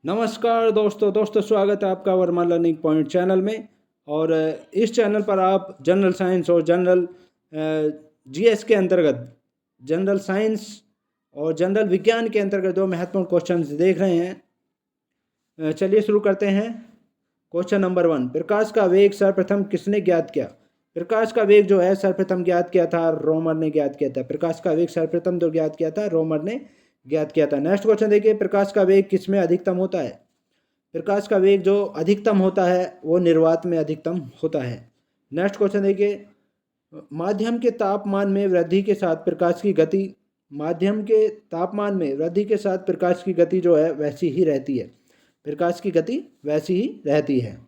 नमस्कार दोस्तों स्वागत है आपका वर्मा लर्निंग पॉइंट चैनल में। और इस चैनल पर आप जनरल साइंस और जनरल जीएस के अंतर्गत जनरल साइंस और जनरल विज्ञान के अंतर्गत जो महत्वपूर्ण क्वेश्चंस देख रहे हैं। चलिए शुरू करते हैं। क्वेश्चन नंबर 1, प्रकाश का वेग सर्वप्रथम किसने ज्ञात किया? प्रकाश का वेग जो है सर्वप्रथम ज्ञात किया था रोमर ने ज्ञात किया था। प्रकाश का वेग सर्वप्रथम जो ज्ञात किया था रोमर ने ज्ञात किया था। नेक्स्ट क्वेश्चन देखिए, प्रकाश का वेग किसमें अधिकतम होता है? प्रकाश का वेग जो अधिकतम होता है वो निर्वात में अधिकतम होता है। नेक्स्ट क्वेश्चन देखिए, माध्यम के तापमान में वृद्धि के साथ प्रकाश की गति माध्यम के तापमान में वृद्धि के साथ प्रकाश की गति जो है वैसी ही रहती है। प्रकाश की गति वैसी ही रहती है।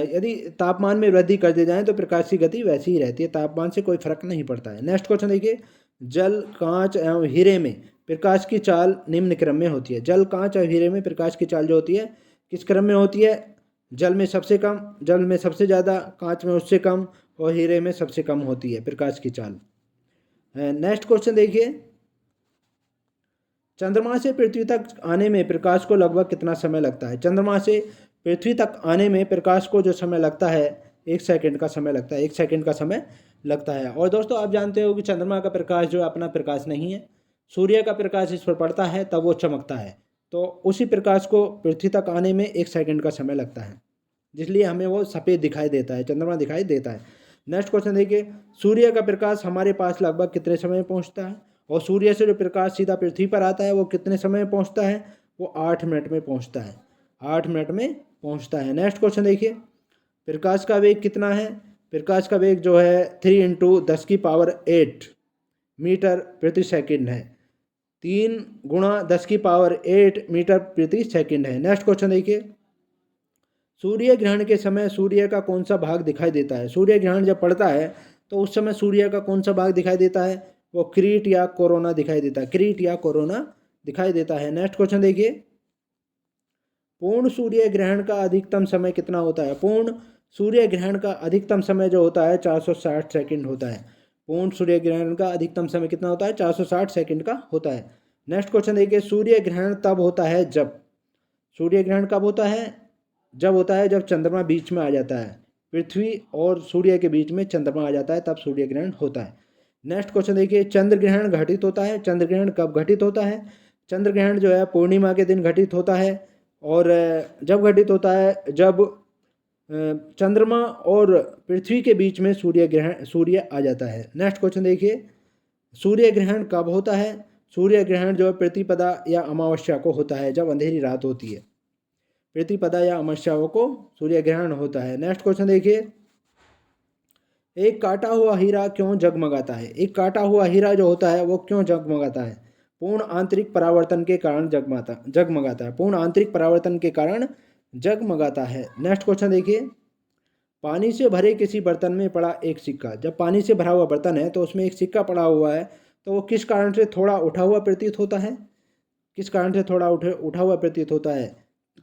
यदि तापमान में वृद्धि कर दी जाए तो प्रकाश की गति वैसी ही रहती है, तापमान से कोई फर्क नहीं पड़ता है। नेक्स्ट क्वेश्चन देखिए, जल, कांच एवं हीरे में प्रकाश की चाल निम्न क्रम में होती है। जल, कांच और हीरे में प्रकाश की चाल जो होती है किस क्रम में होती है? जल में सबसे कम, जल में सबसे ज़्यादा, कांच में उससे कम और हीरे में सबसे कम होती है प्रकाश की चाल। नेक्स्ट क्वेश्चन देखिए, चंद्रमा से पृथ्वी तक आने में प्रकाश को लगभग कितना समय लगता है? चंद्रमा से पृथ्वी तक आने में प्रकाश को जो समय लगता है 1 सेकंड का समय लगता है। 1 सेकंड का समय लगता है। और दोस्तों आप जानते हो कि चंद्रमा का प्रकाश जो है अपना प्रकाश नहीं है, सूर्य का प्रकाश इस पर पड़ता है तब वो चमकता है। तो उसी प्रकाश को पृथ्वी तक आने में 1 सेकंड का समय लगता है, जिसलिए हमें वो सफ़ेद दिखाई देता है, चंद्रमा दिखाई देता है। नेक्स्ट क्वेश्चन देखिए, सूर्य का प्रकाश हमारे पास लगभग कितने समय में पहुंचता है? और सूर्य से जो प्रकाश सीधा पृथ्वी पर आता है वो कितने समय में पहुंचता है? वो 8 मिनट में पहुंचता है। 8 मिनट में पहुंचता है। नेक्स्ट क्वेश्चन देखिए, प्रकाश का वेग कितना है? प्रकाश का वेग जो है 3 × 10⁸ मीटर प्रति सेकंड है। 3 × 10⁸ मीटर प्रति सेकंड है। नेक्स्ट क्वेश्चन देखिए, सूर्य ग्रहण के समय सूर्य का कौन सा भाग दिखाई देता है? सूर्य ग्रहण जब पड़ता है तो उस समय सूर्य का कौन सा भाग दिखाई देता है? वो क्रीट या कोरोना दिखाई देता है। क्रीट या कोरोना दिखाई देता है। नेक्स्ट क्वेश्चन देखिए, पूर्ण सूर्य ग्रहण का अधिकतम समय कितना होता है? पूर्ण सूर्य ग्रहण का अधिकतम समय जो होता है 460 सेकंड होता है। पूर्ण सूर्य ग्रहण का अधिकतम समय कितना होता है? 460 सेकंड का होता है। नेक्स्ट क्वेश्चन देखिए, सूर्य ग्रहण तब होता है जब, सूर्य ग्रहण कब होता है? जब होता है जब चंद्रमा बीच में आ जाता है, पृथ्वी और सूर्य के बीच में चंद्रमा आ जाता है तब सूर्य ग्रहण होता है। नेक्स्ट क्वेश्चन देखिए, चंद्र ग्रहण घटित होता है। चंद्र ग्रहण कब घटित होता है? चंद्र ग्रहण जो है पूर्णिमा के दिन घटित होता है। और जब घटित होता है जब चंद्रमा और पृथ्वी के बीच में सूर्य आ जाता है। नेक्स्ट क्वेश्चन देखिए, सूर्य ग्रहण कब होता है? सूर्य ग्रहण जो है प्रतिपदा या अमावस्या को होता है, जब अंधेरी रात होती है। प्रतिपदा या अमावस्याओं को सूर्य ग्रहण होता है। नेक्स्ट क्वेश्चन देखिए, एक काटा हुआ हीरा क्यों जगमगाता है? एक काटा हुआ हीरा जो होता है वो क्यों जगमगाता है? पूर्ण आंतरिक परावर्तन के कारण जगमगाता है। पूर्ण आंतरिक परावर्तन के कारण जगमगाता है। नेक्स्ट क्वेश्चन देखिए, पानी से भरे किसी बर्तन में पड़ा एक सिक्का। जब पानी से भरा हुआ बर्तन है तो उसमें एक सिक्का पड़ा हुआ है, तो वो किस कारण से थोड़ा उठा हुआ प्रतीत होता है? किस कारण से थोड़ा उठा हुआ प्रतीत होता है?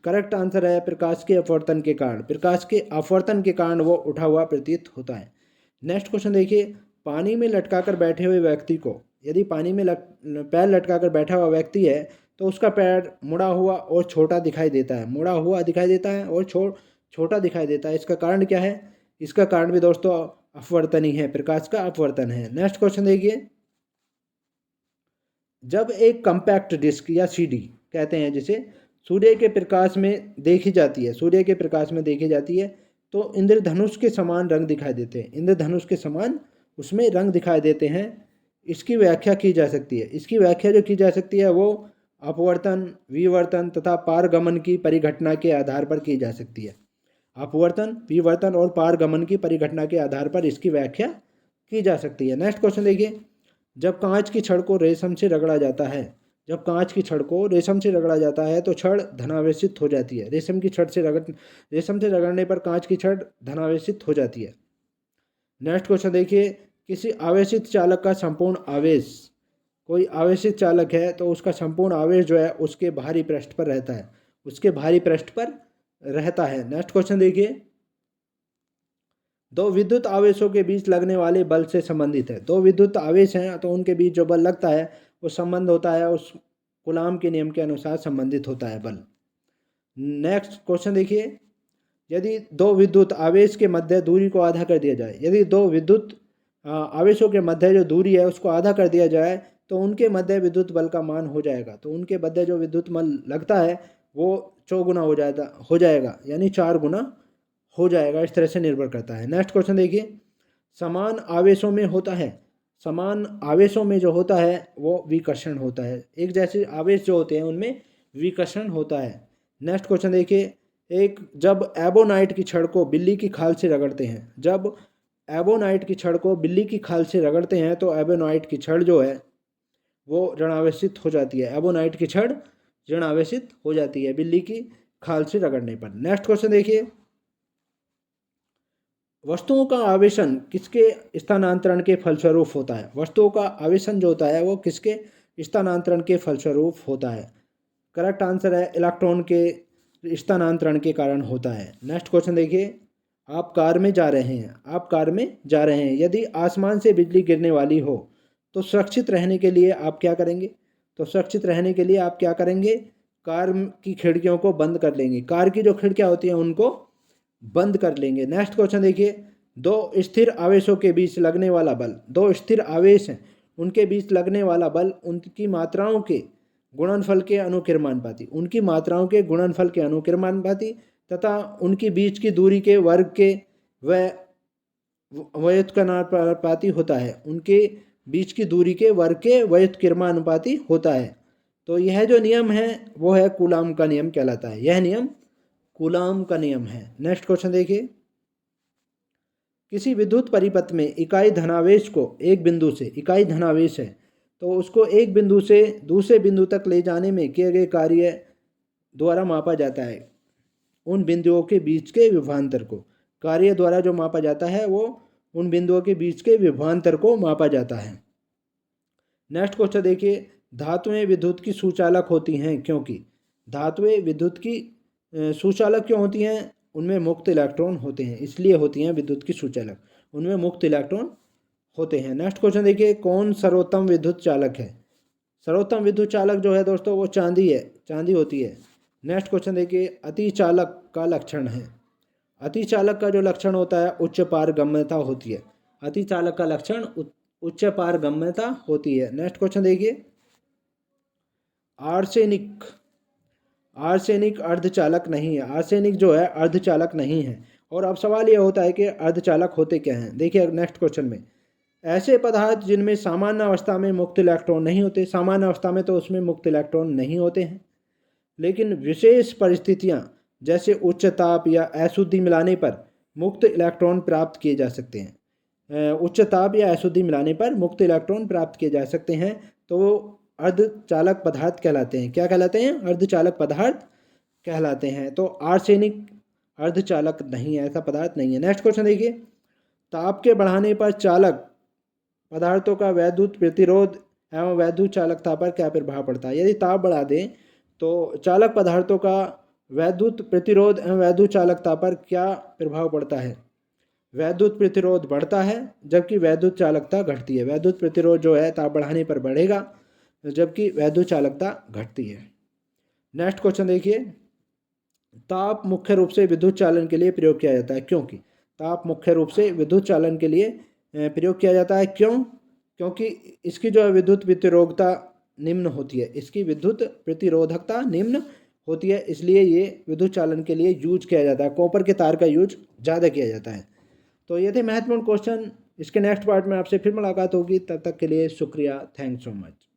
करेक्ट आंसर है प्रकाश के अपवर्तन के कारण। प्रकाश के अपवर्तन के कारण वो उठा हुआ प्रतीत होता है। नेक्स्ट क्वेश्चन देखिए, पानी में लटकाकर बैठे हुए व्यक्ति को, यदि पानी में पैर लटकाकर बैठा हुआ व्यक्ति है तो उसका पैर मुड़ा हुआ और छोटा दिखाई देता है। मुड़ा हुआ दिखाई देता है और छोटा दिखाई देता है। इसका कारण क्या है? इसका कारण भी दोस्तों अपवर्तन ही है, प्रकाश का अपवर्तन है। नेक्स्ट क्वेश्चन देखिए, जब एक कम्पैक्ट डिस्क या सीडी कहते हैं जिसे सूर्य के प्रकाश में देखी जाती है, सूर्य के प्रकाश में देखी जाती है तो इंद्रधनुष के समान रंग दिखाई देते हैं। इंद्रधनुष के समान उसमें रंग दिखाई देते हैं। इसकी व्याख्या की जा सकती है। इसकी व्याख्या जो की जा सकती है वो अपवर्तन, विवर्तन तथा पारगमन की परिघटना के आधार पर की जा सकती है। अपवर्तन, विवर्तन और पारगमन की परिघटना के आधार पर इसकी व्याख्या की जा सकती है। नेक्स्ट क्वेश्चन देखिए, जब कांच की छड़ को रेशम से रगड़ा जाता है, जब कांच की छड़ को रेशम से रगड़ा जाता है तो छड़ धनावेशित हो जाती है। रेशम से रगड़ने पर कांच की छड़ धनावेशित हो जाती है। नेक्स्ट क्वेश्चन देखिए, किसी आवेशित चालक का संपूर्ण आवेश, कोई आवेशित चालक है तो उसका संपूर्ण आवेश जो है उसके बाहरी पृष्ठ पर रहता है, उसके बाहरी पृष्ठ पर रहता है। नेक्स्ट क्वेश्चन देखिए, दो विद्युत आवेशों के बीच लगने वाले बल से संबंधित है। दो विद्युत आवेश हैं तो उनके बीच जो बल लगता है वो संबंध होता है उस कूलाम के नियम के अनुसार संबंधित होता है बल। नेक्स्ट क्वेश्चन देखिए, यदि दो विद्युत आवेश के मध्य दूरी को आधा कर दिया जाए, यदि दो विद्युत आवेशों के मध्य जो दूरी है उसको आधा कर दिया जाए तो उनके मध्य विद्युत बल का मान हो जाएगा। तो उनके मध्य जो विद्युत बल लगता है वो चौगुना हो जाएगा, यानी 4 गुना हो जाएगा। इस तरह से निर्भर करता है। नेक्स्ट क्वेश्चन देखिए, समान आवेशों में होता है, समान आवेशों में जो होता है वो विकर्षण होता है। एक जैसे आवेश जो होते हैं उनमें विकर्षण होता है। नेक्स्ट क्वेश्चन देखिए, जब एबोनाइट की छड़ को बिल्ली की खाल से रगड़ते हैं, जब एबोनाइट की छड़ को बिल्ली की खाल से रगड़ते हैं तो एबोनाइट की छड़ जो है वो ऋणावेशित हो जाती है। एबोनाइट की छड़ ऋणावेशित हो जाती है बिल्ली की खाल से रगड़ने पर। नेक्स्ट क्वेश्चन देखिए, वस्तुओं का आवेशन किसके स्थानांतरण के फलस्वरूप होता है? वस्तुओं का आवेशन जो होता है वो किसके स्थानांतरण के फलस्वरूप होता है? करेक्ट आंसर है इलेक्ट्रॉन के स्थानांतरण के कारण होता है। नेक्स्ट क्वेश्चन देखिए, आप कार में जा रहे हैं, आप कार में जा रहे हैं, यदि आसमान से बिजली गिरने वाली हो तो सुरक्षित रहने के लिए आप क्या करेंगे? तो सुरक्षित रहने के लिए आप क्या करेंगे? कार की खिड़कियों को बंद कर लेंगे, कार की जो खिड़कियां होती हैं उनको बंद कर लेंगे। नेक्स्ट क्वेश्चन देखिए, दो स्थिर आवेशों के बीच लगने वाला बल, दो स्थिर आवेश हैं उनके बीच लगने वाला बल उनकी मात्राओं के गुणनफल के अनुकिरमानुपाती, उनकी मात्राओं के गुणनफल के अनुकिरमानुपाती तथा उनकी बीच की दूरी के वर्ग के व्युत्क्रमानुपाती होता है। उनके बीच की दूरी के वर्ग के व्युत्क्रमानुपाती होता है। तो यह जो नियम है वो है कूलाम का नियम कहलाता है। यह नियम कूलाम का नियम है। नेक्स्ट क्वेश्चन देखिए, किसी विद्युत परिपथ में इकाई धनावेश को एक बिंदु से, इकाई धनावेश है तो उसको एक बिंदु से दूसरे बिंदु तक ले जाने में किए गए कार्य द्वारा मापा जाता है। उन बिंदुओं के बीच के विभवांतर को, कार्य द्वारा जो मापा जाता है वो उन बिंदुओं के बीच के विभवांतर को मापा जाता है। नेक्स्ट क्वेश्चन देखिए, धातुएं विद्युत की सुचालक होती हैं क्योंकि, धातुएं विद्युत की सुचालक क्यों होती हैं? उनमें मुक्त इलेक्ट्रॉन होते हैं, इसलिए होती हैं विद्युत की सुचालक, उनमें मुक्त इलेक्ट्रॉन होते हैं। नेक्स्ट क्वेश्चन देखिए, कौन सर्वोत्तम विद्युत चालक है? सर्वोत्तम विद्युत चालक जो है दोस्तों वो चांदी है, चांदी होती है। नेक्स्ट क्वेश्चन देखिए, अतिचालक का लक्षण है, अतिचालक का जो लक्षण होता है उच्च पारगम्यता होती है। अतिचालक का लक्षण उच्च पारगम्यता होती है। नेक्स्ट क्वेश्चन देखिए, आर्सेनिक, आर्सेनिक अर्धचालक नहीं है, आर्सेनिक जो है अर्धचालक नहीं है। और अब सवाल यह होता है कि अर्धचालक होते क्या हैं? देखिए नेक्स्ट क्वेश्चन में, ऐसे पदार्थ जिनमें सामान्य अवस्था में मुक्त इलेक्ट्रॉन नहीं होते, सामान्य अवस्था में तो उसमें मुक्त इलेक्ट्रॉन नहीं होते हैं, लेकिन विशेष परिस्थितियां जैसे उच्च ताप या अशुद्धि मिलाने पर मुक्त इलेक्ट्रॉन प्राप्त किए जा सकते हैं। उच्च ताप या अशुद्धि मिलाने पर मुक्त इलेक्ट्रॉन प्राप्त किए जा सकते हैं तो वो अर्धचालक पदार्थ कहलाते हैं। क्या कहलाते हैं? अर्धचालक पदार्थ कहलाते हैं। तो आर्सेनिक अर्धचालक नहीं है, ऐसा पदार्थ नहीं है। नेक्स्ट क्वेश्चन देखिए, ताप के बढ़ाने पर चालक पदार्थों का वैद्युत प्रतिरोध एवं वैद्युत चालकता पर क्या प्रभाव पड़ता है? यदि ताप बढ़ा दें तो चालक पदार्थों का वैद्युत प्रतिरोध एवं वैद्युत चालकता पर क्या प्रभाव पड़ता है? वैद्युत प्रतिरोध बढ़ता है जबकि वैद्युत चालकता घटती है। वैद्युत प्रतिरोध जो है ताप बढ़ाने पर बढ़ेगा जबकि वैद्युत चालकता घटती है। नेक्स्ट क्वेश्चन देखिए, ताप मुख्य रूप से विद्युत चालन के लिए प्रयोग किया जाता है क्योंकि, ताप मुख्य रूप से विद्युत चालन के लिए प्रयोग किया जाता है क्यों? क्योंकि इसकी जो है विद्युत प्रतिरोधकता निम्न होती है, इसकी विद्युत प्रतिरोधकता निम्न होती है, इसलिए ये विद्युत चालन के लिए यूज किया जाता है। कॉपर के तार का यूज ज़्यादा किया जाता है। तो ये थे महत्वपूर्ण क्वेश्चन। इसके नेक्स्ट पार्ट में आपसे फिर मुलाकात होगी, तब तक के लिए शुक्रिया। Thanks so much.